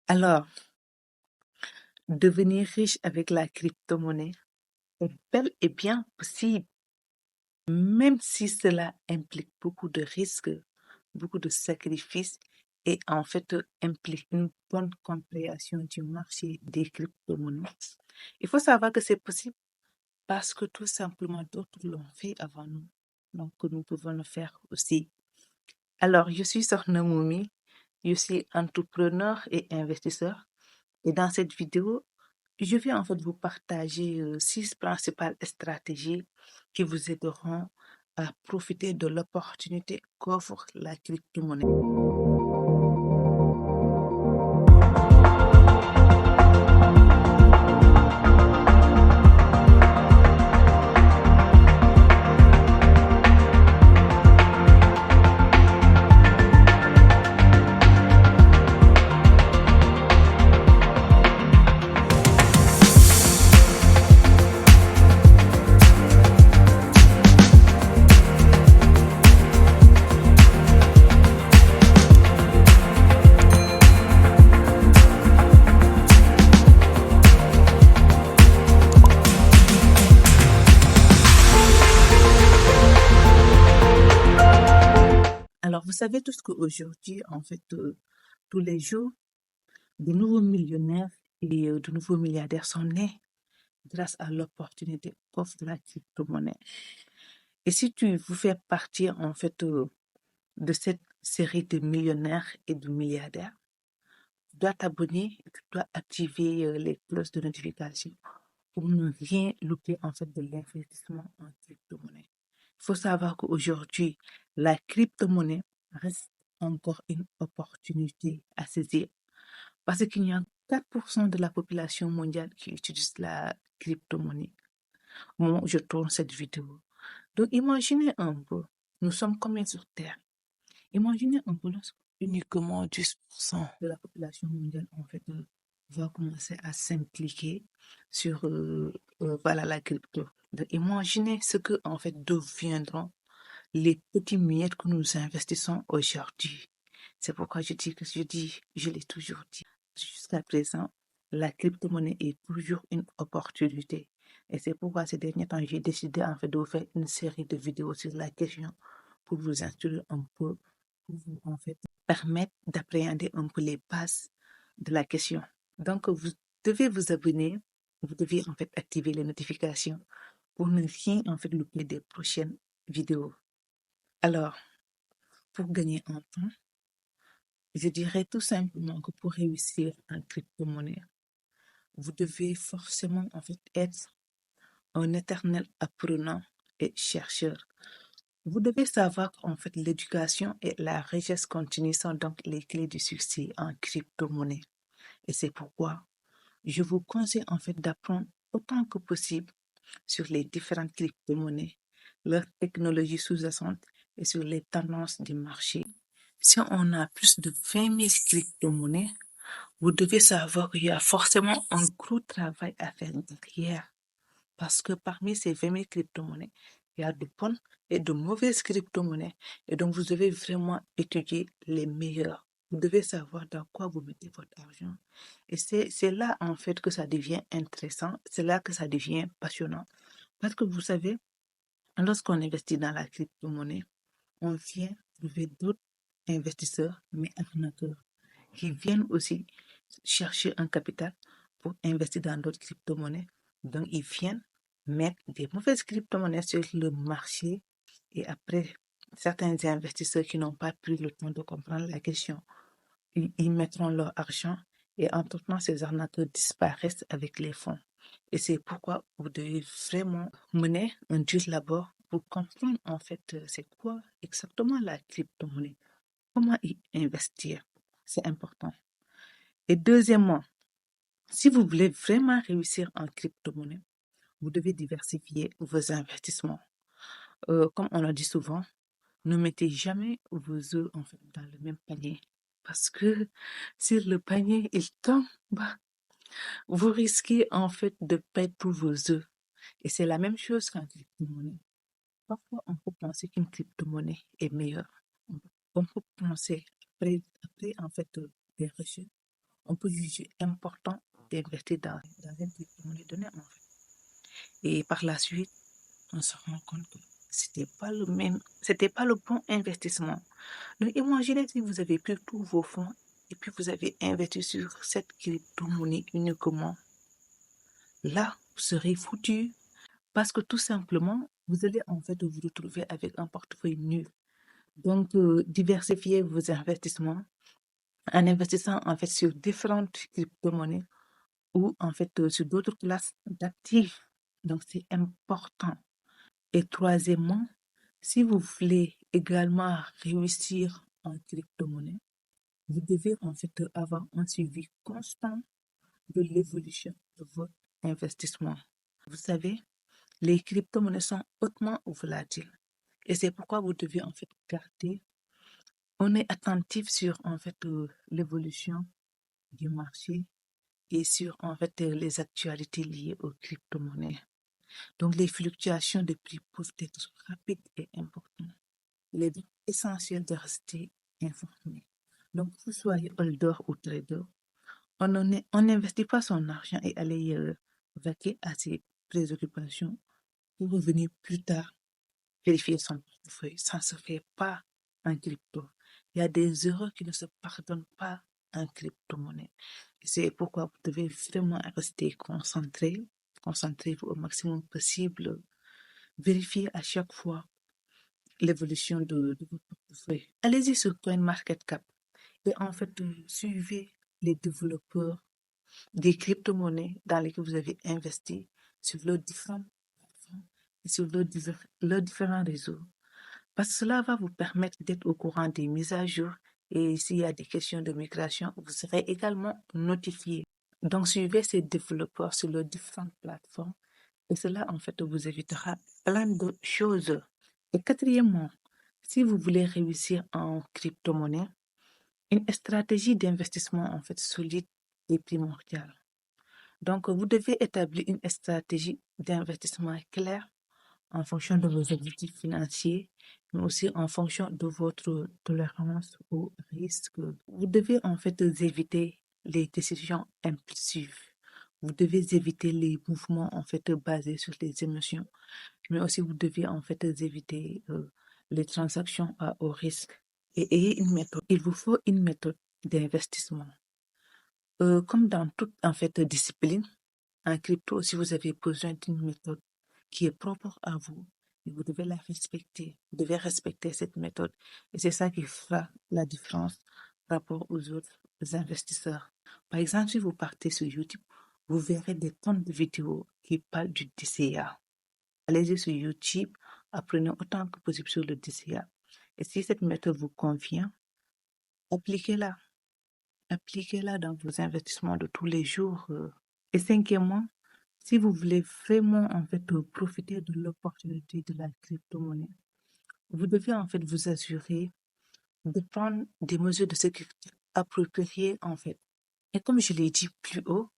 Alors, devenir riche avec la crypto-monnaie est bel et bien possible, même si cela implique beaucoup de risques, beaucoup de sacrifices et implique une bonne compréhension du marché des crypto-monnaies. Il faut savoir que c'est possible parce que tout simplement d'autres l'ont fait avant nous. Donc, nous pouvons le faire aussi. Alors, je suis Sokhna Moumi, je suis entrepreneur et investisseur. Et dans cette vidéo, je vais vous partager 6 principales stratégies qui vous aideront à profiter de l'opportunité qu'offre la crypto-monnaie. Alors, vous savez tous qu'aujourd'hui, tous les jours, de nouveaux millionnaires et de nouveaux milliardaires sont nés grâce à l'opportunité qu'offre la crypto-monnaie. Et si vous fais partie de cette série de millionnaires et de milliardaires, tu dois t'abonner, tu dois activer les cloches de notification pour ne rien louper de l'investissement en crypto-monnaie. Il faut savoir qu'aujourd'hui, la crypto-monnaie reste encore une opportunité à saisir parce qu'il y a 4% de la population mondiale qui utilise la crypto-monnaie au moment où je tourne cette vidéo. Donc, imaginez un peu, nous sommes combien sur Terre? Imaginez un peu lorsque uniquement 10% de la population mondiale va commencer à s'impliquer sur la crypto. Donc, imaginez ce que deviendront les petits miettes que nous investissons aujourd'hui. C'est pourquoi je l'ai toujours dit, jusqu'à présent, la crypto-monnaie est toujours une opportunité. Et c'est pourquoi ces derniers temps, j'ai décidé de vous faire une série de vidéos sur la question pour vous instruire un peu, pour vous permettre d'appréhender un peu les bases de la question. Donc, vous devez vous abonner, vous devez activer les notifications pour ne rien louper des prochaines vidéos. Alors, pour gagner en temps, je dirais tout simplement que pour réussir en crypto-monnaie, vous devez forcément être un éternel apprenant et chercheur. Vous devez savoir l'éducation et la richesse continue sont donc les clés du succès en crypto-monnaie. Et c'est pourquoi je vous conseille d'apprendre autant que possible sur les différentes crypto-monnaies, leurs technologies sous-jacentes et sur les tendances du marché. Si on a plus de 20 000 crypto-monnaies, vous devez savoir qu'il y a forcément un gros travail à faire derrière. Parce que parmi ces 20 000 crypto-monnaies, il y a de bonnes et de mauvaises crypto-monnaies. Et donc, vous devez vraiment étudier les meilleures. Vous devez savoir dans quoi vous mettez votre argent. Et c'est là, que ça devient intéressant. C'est là que ça devient passionnant. Parce que vous savez, lorsqu'on investit dans la crypto-monnaie, on vient trouver d'autres investisseurs, mais arnaqueurs, qui viennent aussi chercher un capital pour investir dans d'autres crypto-monnaies. Donc, ils viennent mettre des mauvaises crypto-monnaies sur le marché et après, certains investisseurs qui n'ont pas pris le temps de comprendre la question, ils mettront leur argent et entre-temps, ces arnaqueurs disparaissent avec les fonds. Et c'est pourquoi vous devez vraiment mener un dur labeur pour comprendre c'est quoi exactement la crypto-monnaie, comment y investir. C'est important. Et deuxièmement, si vous voulez vraiment réussir en crypto-monnaie, vous devez diversifier vos investissements. Comme on l'a dit souvent, ne mettez jamais vos œufs dans le même panier. Parce que si le panier il tombe, vous risquez de perdre tous vos œufs. Et c'est la même chose qu'en crypto-monnaie. Parfois, on peut penser qu'une crypto-monnaie est meilleure. On peut penser, après des recherches, on peut juger important d'investir dans une crypto-monnaie donnée, en fait. Et par la suite, on se rend compte que c'était pas le bon investissement. Donc, imaginez si vous avez pris tous vos fonds et puis vous avez investi sur cette crypto-monnaie uniquement. Là, vous serez foutu parce que tout simplement, vous allez en fait vous retrouver avec un portefeuille nul. Donc, diversifiez vos investissements en investissant en fait sur différentes crypto-monnaies ou en fait sur d'autres classes d'actifs. Donc, c'est important. Et troisièmement, si vous voulez également réussir en crypto-monnaie, vous devez en fait avoir un suivi constant de l'évolution de votre investissement. Vous savez, les crypto-monnaies sont hautement volatiles et c'est pourquoi vous devez en fait garder, on est attentif sur en fait l'évolution du marché et sur en fait les actualités liées aux crypto-monnaies. Donc les fluctuations de prix peuvent être rapides et importantes. Il est donc essentiel de rester informé. Donc, que vous soyez holder ou trader, on n'investit pas son argent et aller vaquer à ses préoccupations pour revenir plus tard vérifier son portefeuille. Ça ne se fait pas en crypto. Il y a des erreurs qui ne se pardonnent pas en crypto-monnaie. C'est pourquoi vous devez vraiment rester concentré, concentrez-vous au maximum possible, vérifiez à chaque fois l'évolution de votre portefeuille. Allez-y sur CoinMarketCap et en fait, suivez les développeurs des crypto-monnaies dans lesquelles vous avez investi sur leurs différentes plateformes et sur leurs différents réseaux. Parce que cela va vous permettre d'être au courant des mises à jour et s'il y a des questions de migration, vous serez également notifié. Donc, suivez ces développeurs sur leurs différentes plateformes et cela, en fait, vous évitera plein de choses. Et quatrièmement, si vous voulez réussir en crypto-monnaie, une stratégie d'investissement, en fait, solide est primordiale. Donc, vous devez établir une stratégie d'investissement claire en fonction de vos objectifs financiers, mais aussi en fonction de votre tolérance au risque. Vous devez en fait éviter les décisions impulsives. Vous devez éviter les mouvements en fait basés sur les émotions, mais aussi vous devez en fait éviter les transactions à haut risque. Et ayez une méthode. Il vous faut une méthode d'investissement. Comme dans toute en fait discipline, en crypto, si vous avez besoin d'une méthode qui est propre à vous, et vous devez la respecter. Vous devez respecter cette méthode. Et c'est ça qui fera la différence par rapport aux autres investisseurs. Par exemple, si vous partez sur YouTube, vous verrez des tonnes de vidéos qui parlent du DCA. Allez-y sur YouTube, apprenez autant que possible sur le DCA. Et si cette méthode vous convient, appliquez-la. Appliquez-la dans vos investissements de tous les jours. Et cinquièmement, si vous voulez vraiment en fait profiter de l'opportunité de la crypto-monnaie, vous devez en fait vous assurer de prendre des mesures de sécurité appropriées en fait. Et comme je l'ai dit plus haut,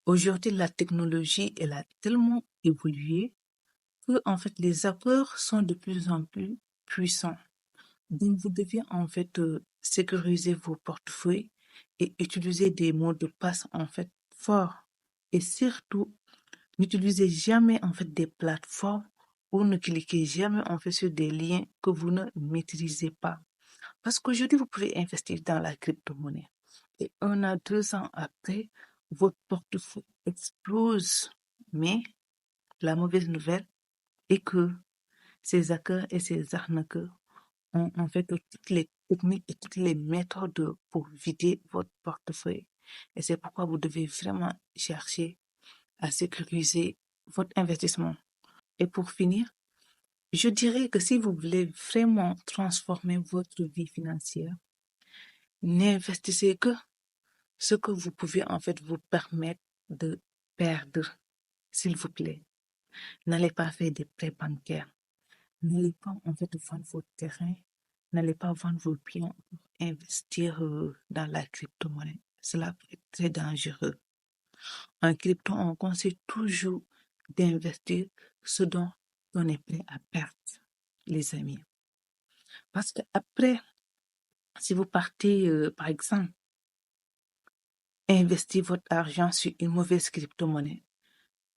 aujourd'hui la technologie elle a tellement évolué que en fait les hackers sont de plus en plus puissants. Donc vous devez en fait sécuriser vos portefeuilles et utiliser des mots de passe en fait forts. Et surtout, n'utilisez jamais en fait des plateformes ou ne cliquez jamais en fait sur des liens que vous ne maîtrisez pas. Parce qu'aujourd'hui, vous pouvez investir dans la crypto-monnaie. Et 1 à 2 ans après, votre portefeuille explose. Mais la mauvaise nouvelle est que ces hackers et ces arnaqueurs ont en fait toutes les techniques et toutes les méthodes pour vider votre portefeuille. Et c'est pourquoi vous devez vraiment chercher à sécuriser votre investissement. Et pour finir, je dirais que si vous voulez vraiment transformer votre vie financière, n'investissez que ce que vous pouvez en fait vous permettre de perdre, s'il vous plaît. N'allez pas faire des prêts bancaires. N'allez pas en fait vendre votre terrain. N'allez pas vendre vos biens pour investir dans la crypto-monnaie. Cela peut être très dangereux. En crypto, on conseille toujours d'investir ce dont on est prêt à perdre, les amis. Parce que après, si vous partez, par exemple, investir votre argent sur une mauvaise crypto-monnaie.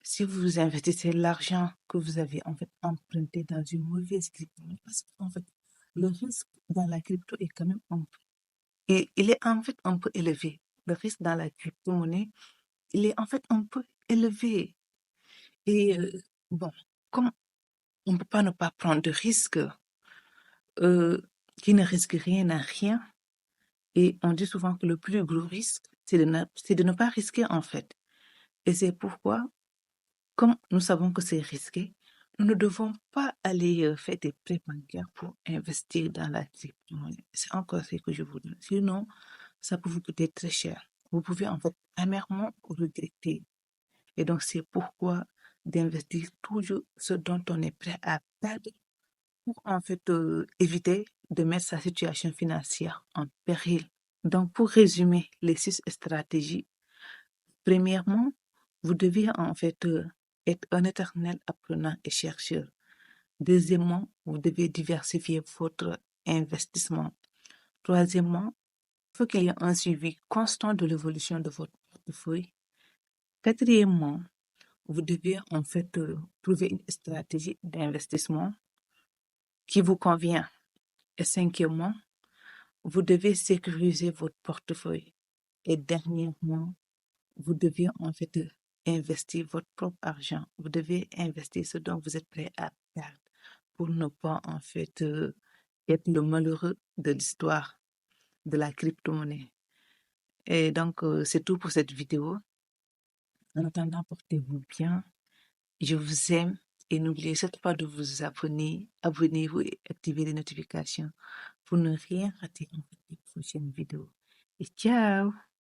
Si vous investissez l'argent que vous avez en fait emprunté dans une mauvaise crypto-monnaie, parce qu'en fait, le risque dans la crypto est quand même il est en fait un peu élevé. Le risque dans la crypto-monnaie, il est en fait un peu élevé. Et bon, comme on ne peut pas ne pas prendre de risque, qui ne risque rien à rien, et on dit souvent que le plus gros risque, c'est de ne pas risquer en fait. Et c'est pourquoi, comme nous savons que c'est risqué, nous ne devons pas aller faire des prêts bancaires pour investir dans la crypto-monnaie. C'est encore ce que je vous dis. Sinon, ça peut vous coûter très cher. Vous pouvez en fait amèrement regretter. Et donc, c'est pourquoi d'investir toujours ce dont on est prêt à perdre pour en fait éviter de mettre sa situation financière en péril. Donc, pour résumer les 6 stratégies, premièrement, vous devez en fait être un éternel apprenant et chercheur. Deuxièmement, vous devez diversifier votre investissement. Troisièmement, il faut qu'il y ait un suivi constant de l'évolution de votre portefeuille. Quatrièmement, vous devez en fait trouver une stratégie d'investissement qui vous convient. Et cinquièmement, vous devez sécuriser votre portefeuille. Et dernièrement, vous devez en fait investir votre propre argent. Vous devez investir ce dont vous êtes prêt à perdre pour ne pas en fait être le malheureux de l'histoire de la crypto-monnaie. Et donc, c'est tout pour cette vidéo. En attendant, portez-vous bien. Je vous aime et n'oubliez surtout pas de vous abonner. Abonnez-vous et activez les notifications pour ne rien rater en fait des prochaines vidéos. Et ciao!